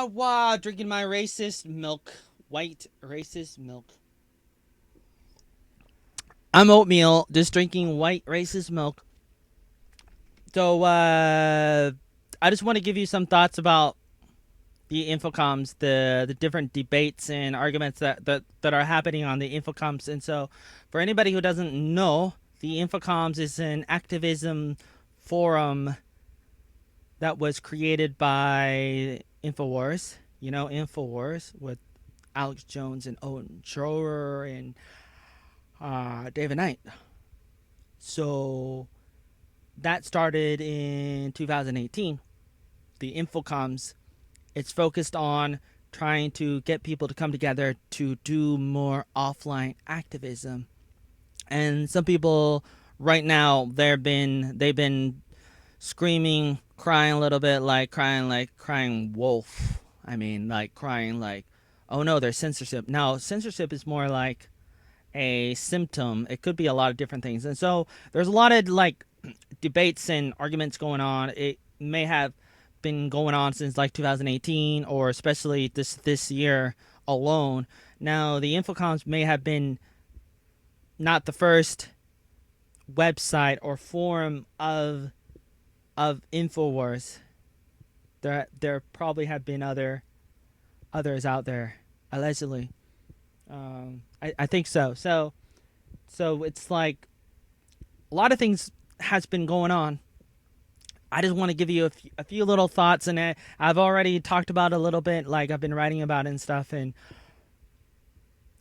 wah, drinking my racist milk. White racist milk. I'm oatmeal, just drinking white racist milk. So, I just want to give you some thoughts about the Infocomms, the different debates and arguments that are happening on the Infocomms. And so, for anybody who doesn't know, the Infocomms is an activism forum that was created by Infowars. You know, Infowars with Alex Jones and Owen Schroer and David Knight. So that started in 2018. The Infocomms, it's focused on trying to get people to come together to do more offline activism. And some people right now they've been screaming, crying a little bit, like crying wolf. I mean, like crying like, oh no, there's censorship. Now, censorship is more like a symptom. It could be a lot of different things. And so there's a lot of like debates and arguments going on. It may have been going on since like 2018 or especially this year alone. Now, the Infocomms may have been not the first website or forum of Infowars. There probably have been others out there, allegedly. I think so. So it's like a lot of things has been going on. I just want to give you a few little thoughts, and I've already talked about a little bit, like I've been writing about it and stuff, and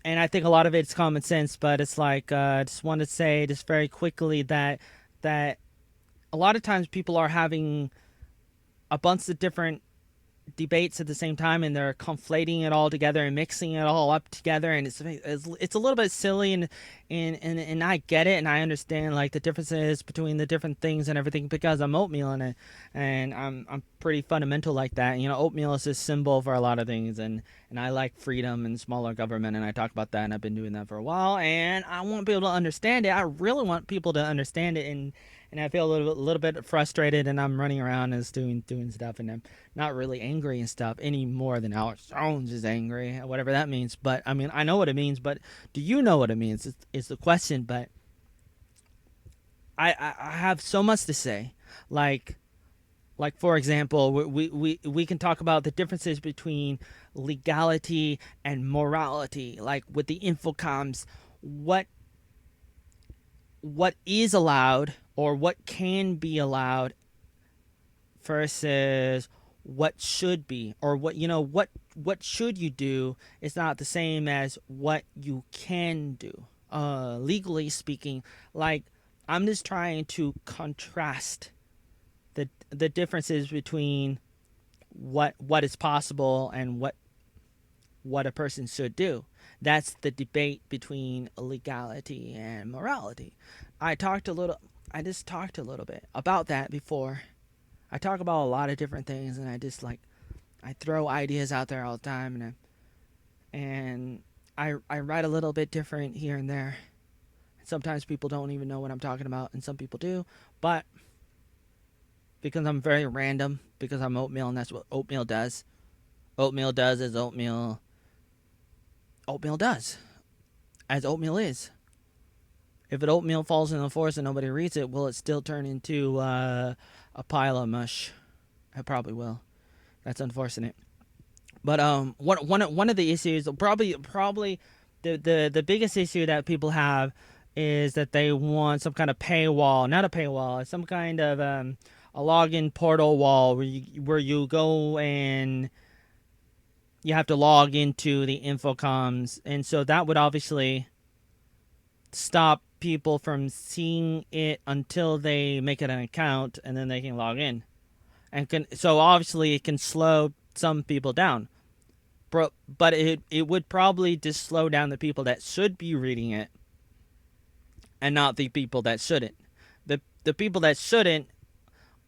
I think a lot of it's common sense, but it's like I just want to say just very quickly that a lot of times people are having a bunch of different debates at the same time, and they're conflating it all together and mixing it all up together, and it's a little bit silly, and I get it, and I understand like the differences between the different things and everything, because I'm oatmeal and I'm pretty fundamental like that. You know, oatmeal is a symbol for a lot of things, and I like freedom and smaller government, and I talk about that, and I've been doing that for a while, and I want people to understand it. I really want people to understand it, and I feel a little bit frustrated, and I'm running around and doing stuff, and I'm not really angry and stuff any more than Alex Jones is angry, whatever that means. But I mean, I know what it means, but do you know what it means? Is the question. But I have so much to say, like for example, we can talk about the differences between legality and morality, like with the Infocomms, what is allowed or what can be allowed versus what should be, or what should you do is not the same as what you can do, legally speaking. Like, I'm just trying to contrast the differences between what is possible and what a person should do. That's the debate between legality and morality. I just talked a little bit about that before. I talk about a lot of different things, and I throw ideas out there all the time, and I write a little bit different here and there. Sometimes people don't even know what I'm talking about, and some people do, but because I'm very random, because I'm oatmeal, and that's what oatmeal does. Oatmeal does as oatmeal does, as oatmeal is. If an oatmeal falls in the forest and nobody reads it, will it still turn into a pile of mush? It probably will. That's unfortunate. But one of the issues, probably the biggest issue that people have is that they want some kind of paywall, not a paywall, some kind of a login portal wall where you go and you have to log into the Infocomms, and so that would obviously stop people from seeing it until they make it an account, and then they can log in, so obviously it can slow some people down, but it would probably just slow down the people that should be reading it, and not the people that shouldn't. The people that shouldn't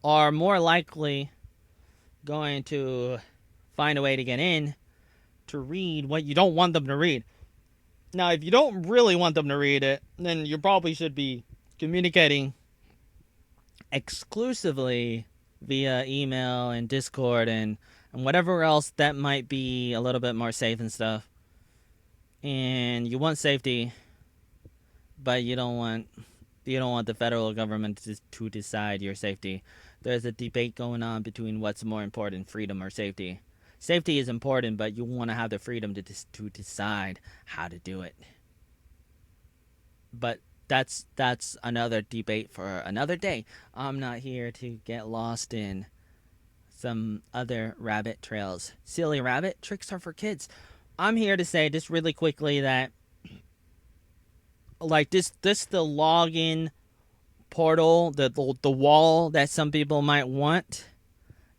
are more likely going to find a way to get in to read what you don't want them to read. Now, if you don't really want them to read it, then you probably should be communicating exclusively via email and Discord and and whatever else that might be a little bit more safe and stuff. And you want safety, but you don't want the federal government to decide your safety. There's a debate going on between what's more important, freedom or safety. Safety is important, but you want to have the freedom to decide how to do it. But that's another debate for another day. I'm not here to get lost in some other rabbit trails. Silly rabbit tricks are for kids. I'm here to say just really quickly that like this the login portal, the wall that some people might want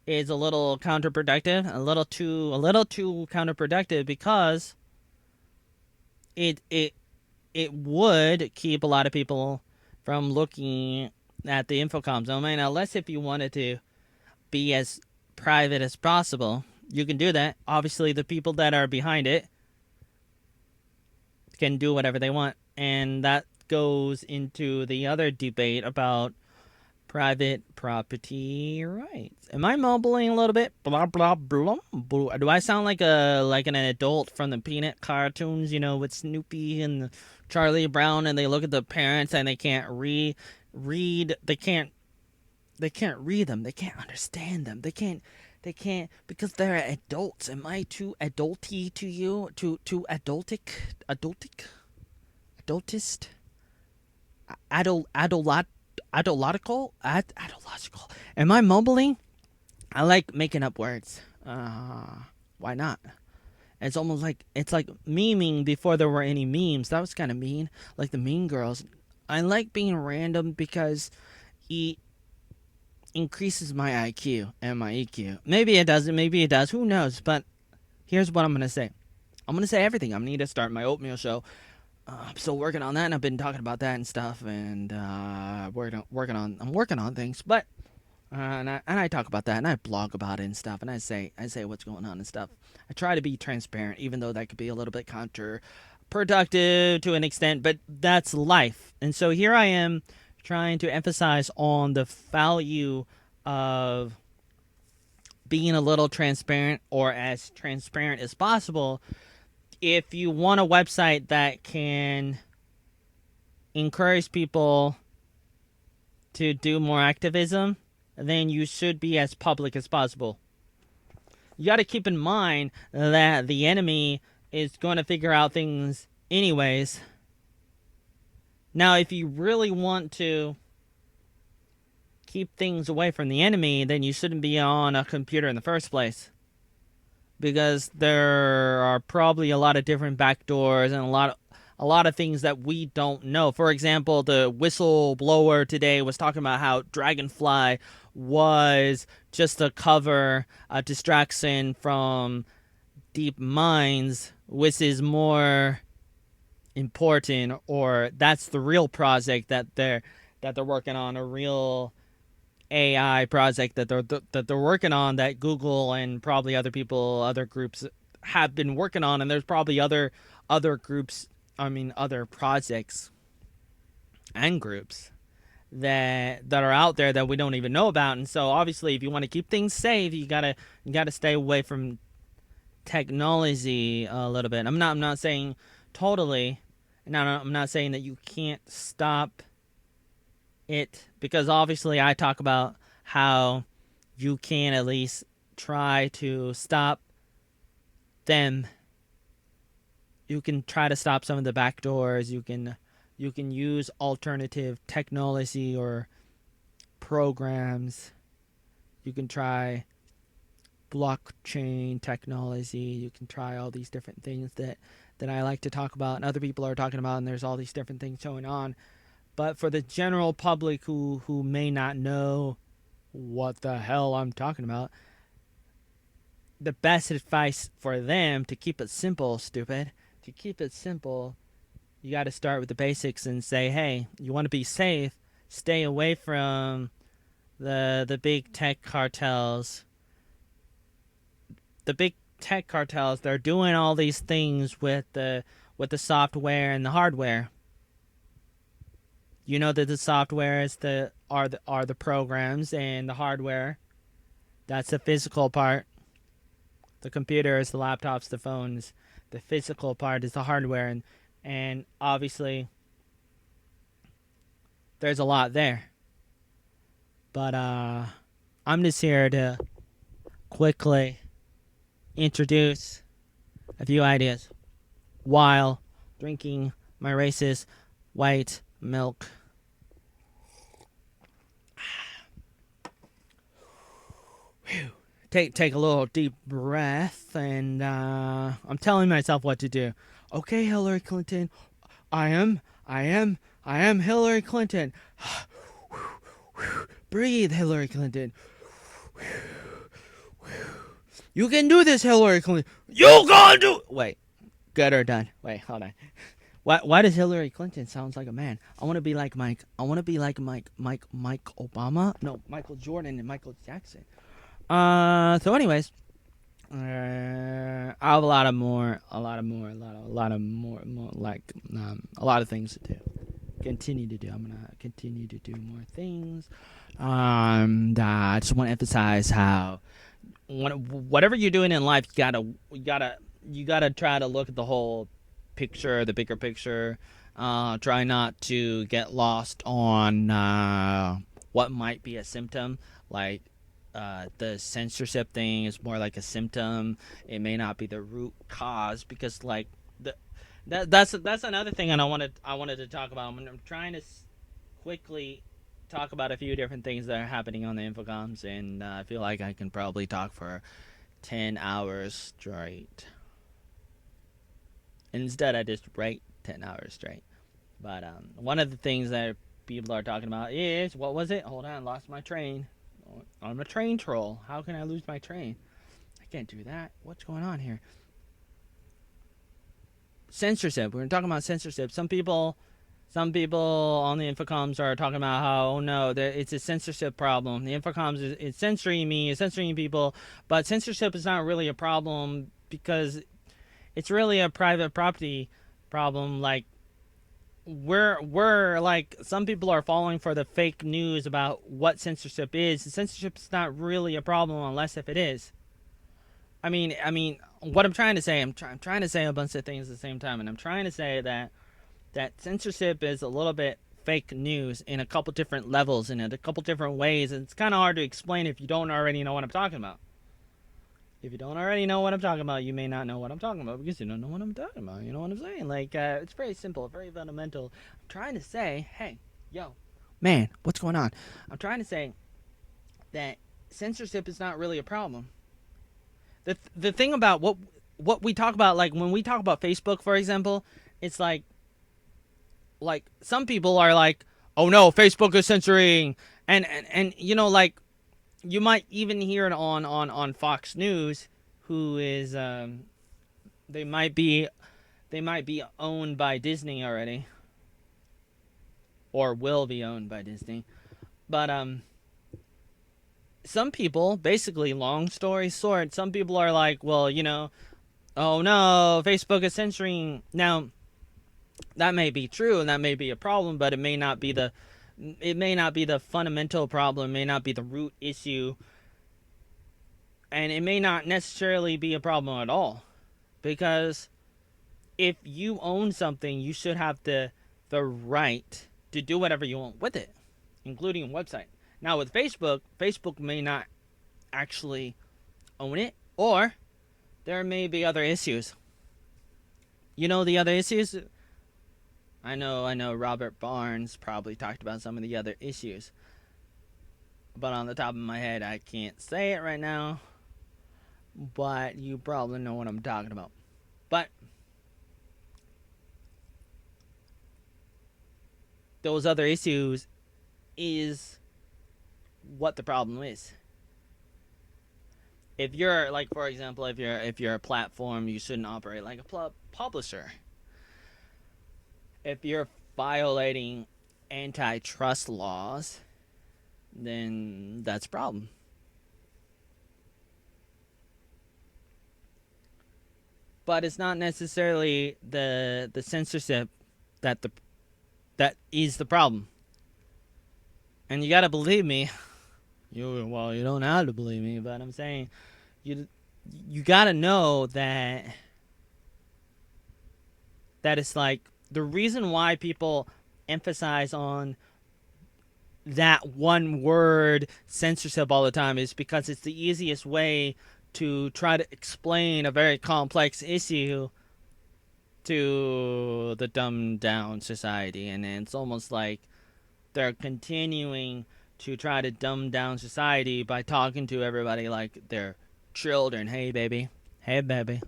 is a little counterproductive, a little too counterproductive because it would keep a lot of people from looking at the Infocomms domain. Unless if you wanted to be as private as possible, you can do that. Obviously, the people that are behind it can do whatever they want, and that goes into the other debate about private property rights. Am I mumbling a little bit? Blah blah blah. Blah. Do I sound like an adult from the Peanut cartoons? With Snoopy and Charlie Brown, and they look at the parents and they can't read. They can't read them. They can't understand them. They can't because they're adults. Am I too adulty to you? Too adultist? Adological? Am I mumbling? I like making up words. Why not? It's almost like it's like memeing before there were any memes. That was kind of mean, like the Mean Girls. I like being random because it increases my IQ and my EQ. Maybe it doesn't. Maybe it does. Who knows? But here's what I'm gonna say. I'm gonna say everything. I need to start my oatmeal show. I'm still working on that, and I've been talking about that and stuff, and I'm working on things, but and I talk about that, and I blog about it and stuff, and I say what's going on and stuff. I try to be transparent, even though that could be a little bit counterproductive to an extent, but that's life. And so here I am trying to emphasize on the value of being a little transparent, or as transparent as possible. If you want a website that can encourage people to do more activism, then you should be as public as possible. You got to keep in mind that the enemy is going to figure out things anyways. Now, if you really want to keep things away from the enemy, then you shouldn't be on a computer in the first place. Because there are probably a lot of different backdoors and a lot of things that we don't know. For example, the whistleblower today was talking about how Dragonfly was just a cover, a distraction from deep mines, which is more important, or that's the real project that they're working on, a real AI project that they're working on, that Google and probably other people, other groups have been working on, and there's probably other groups, other projects and groups that are out there that we don't even know about. And so obviously, if you want to keep things safe, you gotta stay away from technology a little bit. I'm not saying totally. No, I'm not saying that you can't stop it, because obviously I talk about how you can at least try to stop them. You can try to stop some of the back doors. You can use alternative technology or programs. You can try blockchain technology. You can try all these different things that I like to talk about and other people are talking about, and there's all these different things going on. But for the general public who may not know what the hell I'm talking about, the best advice for them to keep it simple, to keep it simple, you got to start with the basics and say, hey, you want to be safe, stay away from the big tech cartels. The big tech cartels, they're doing all these things with the software and the hardware. You know that the software are the programs, and the hardware, that's the physical part. The computers, the laptops, the phones. The physical part is the hardware, and obviously there's a lot there. But I'm just here to quickly introduce a few ideas while drinking my racist white milk. Take a little deep breath, and I'm telling myself what to do. Okay, Hillary Clinton, I am Hillary Clinton. Breathe, Hillary Clinton. You can do this, Hillary Clinton. You gonna do? Wait, good or done? Wait, hold on. Why does Hillary Clinton sounds like a man? I want to be like Mike. I want to be like Mike Obama. No, Michael Jordan and Michael Jackson. So anyways, I have a lot of things to do. Continue to do. I'm gonna continue to do more things. I just want to emphasize how whatever you're doing in life, you gotta try to look at the whole picture, the bigger picture. Try not to get lost on what might be a symptom, like the censorship thing is more like a symptom. It may not be the root cause, because like that's another thing, and I wanted to talk about. I'm trying to quickly talk about a few different things that are happening on the Infocomms, and I feel like I can probably talk for 10 hours straight. Instead, I just write 10 hours straight. But one of the things that people are talking about is, what was it? Hold on, lost my train. I'm a train troll. How can I lose my train? I can't do that. What's going on here? Censorship. We're talking about censorship. Some people on the Infocomms are talking about how, oh no, it's a censorship problem. The Infocomms is censoring me, it's censoring people, but censorship is not really a problem because it's really a private property problem. Like, we're like, some people are falling for the fake news about what censorship is. Censorship is not really a problem unless if it is. I mean, what I'm trying to say, I'm trying to say a bunch of things at the same time, and I'm trying to say that censorship is a little bit fake news in a couple different levels and in a couple different ways, and it's kind of hard to explain if you don't already know what I'm talking about. If you don't already know what I'm talking about, you may not know what I'm talking about because you don't know what I'm talking about. You know what I'm saying? Like, it's very simple, very fundamental. I'm trying to say, hey, yo, man, what's going on? I'm trying to say that censorship is not really a problem. The thing about what we talk about, like when we talk about Facebook, for example, it's like some people are like, oh no, Facebook is censoring, and you know, like, you might even hear it on Fox News, who is they might be owned by Disney already, or will be owned by Disney. But some people, basically, long story short, some people are like, well, you know, oh no, Facebook is censoring. Now, that may be true and that may be a problem, but it may not be the fundamental problem, it may not be the root issue, and it may not necessarily be a problem at all. Because if you own something, you should have the right to do whatever you want with it, including a website. Now with Facebook may not actually own it, or there may be other issues. You know the other issues? I know Robert Barnes probably talked about some of the other issues. But on the top of my head, I can't say it right now. But you probably know what I'm talking about. But those other issues is what the problem is. If you're, like, for example, if you're a platform, you shouldn't operate like a publisher. If you're violating antitrust laws, then that's a problem. But it's not necessarily the censorship that is the problem. And you gotta believe me. You don't have to believe me, but I'm saying, you you gotta know that it's like the reason why people emphasize on that one word censorship all the time is because it's the easiest way to try to explain a very complex issue to the dumbed down society. And it's almost like they're continuing to try to dumb down society by talking to everybody like they're children. Hey, baby. Hey, baby.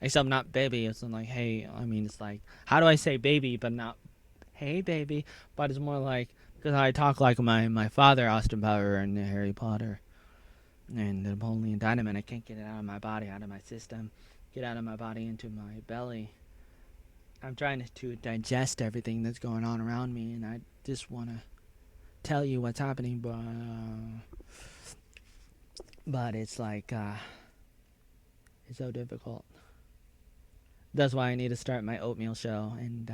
Except not baby. It's like, hey, I mean, it's like, how do I say baby, but not hey, baby? But it's more like, because I talk like my father, Austin Power, and Harry Potter, and the Napoleon Dynamite. I can't get it out of my body, out of my system, get out of my body into my belly. I'm trying to digest everything that's going on around me, and I just want to tell you what's happening, but it's like it's so difficult. That's why I need to start my oatmeal show, and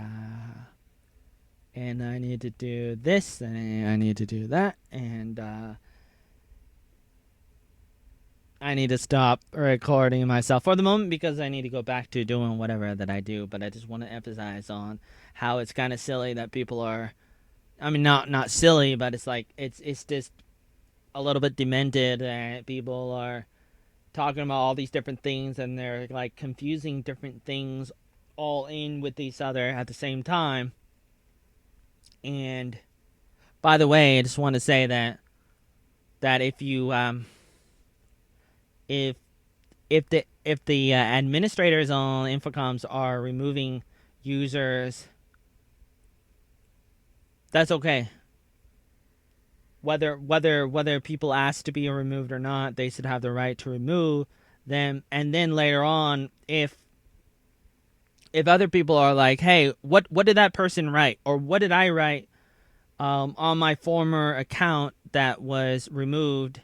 I need to do this, and I need to do that, and I need to stop recording myself for the moment because I need to go back to doing whatever that I do. But I just want to emphasize on how it's kind of silly that people are. I mean, not silly, but it's like it's just a little bit demented that people are talking about all these different things and they're like confusing different things all in with each other at the same time. And by the way, I just want to say that if you if if the administrators on Infocomms are removing users, that's okay. Whether people ask to be removed or not, they should have the right to remove them. And then later on, if other people are like, hey, what did that person write, or what did I write on my former account that was removed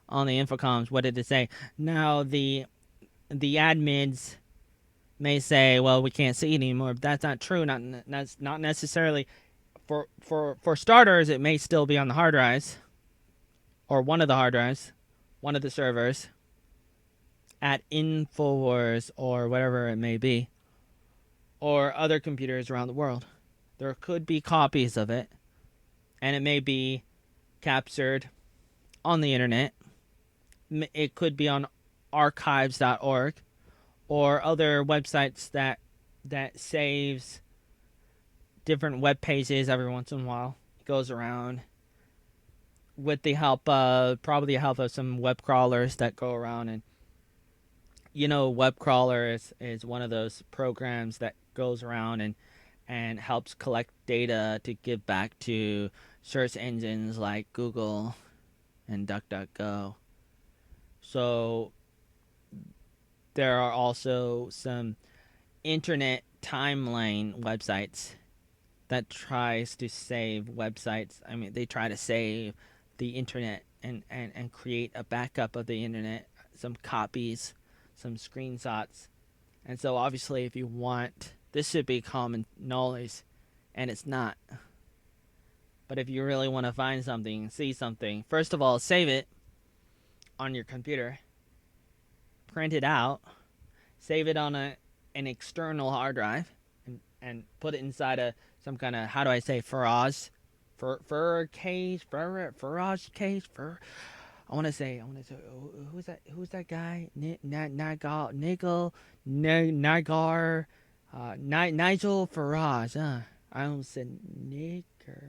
on the Infocomms? What did it say? Now the admins may say, well, we can't see it anymore. But that's not true. That's not necessarily. For starters, it may still be on the hard drives, or one of the hard drives, one of the servers at Infowars or whatever it may be, or other computers around the world. There could be copies of it, and it may be captured on the internet. It could be on archives.org or other websites that saves different web pages every once in a while. It goes around with the help of probably the help of some web crawlers that go around. And web crawler is one of those programs that goes around and helps collect data to give back to search engines like Google and DuckDuckGo. So there are also some internet timeline websites that tries to save websites. I mean, they try to save the internet and create a backup of the internet, some copies, some screenshots. And so obviously if you want, this should be common knowledge, and it's not. But if you really want to find something, see something, first of all, save it on your computer, print it out, save it on an external hard drive, and put it inside some kind of, how do I say, farage case. I want to say, who's that guy? Nigel Farage. I almost said Nigger.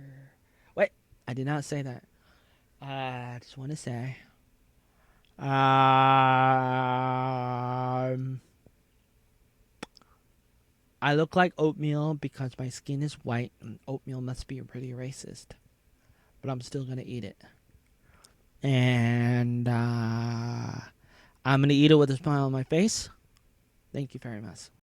Wait, I did not say that. I just want to say, I look like oatmeal because my skin is white, and oatmeal must be pretty racist. But I'm still gonna eat it, and I'm gonna eat it with a smile on my face. Thank you very much.